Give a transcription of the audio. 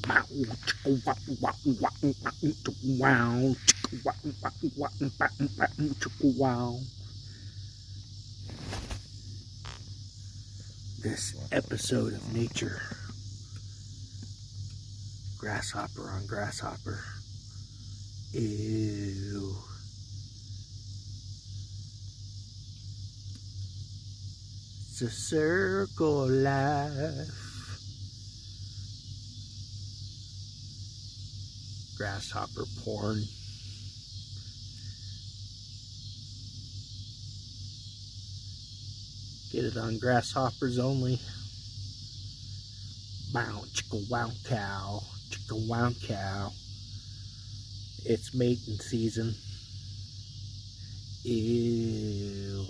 Bow, chicka, wow, wow, wow, wow, chicka, wow, chicka, wow, wow, wow, wow, wow, chicka, wow. This episode of Nature, Grasshopper on Grasshopper. Ew. It's a circle of life. Grasshopper porn. Get it on Grasshoppers only. Bow, chicka, wow, cow. Chicka, wow, cow. It's mating season. Ew.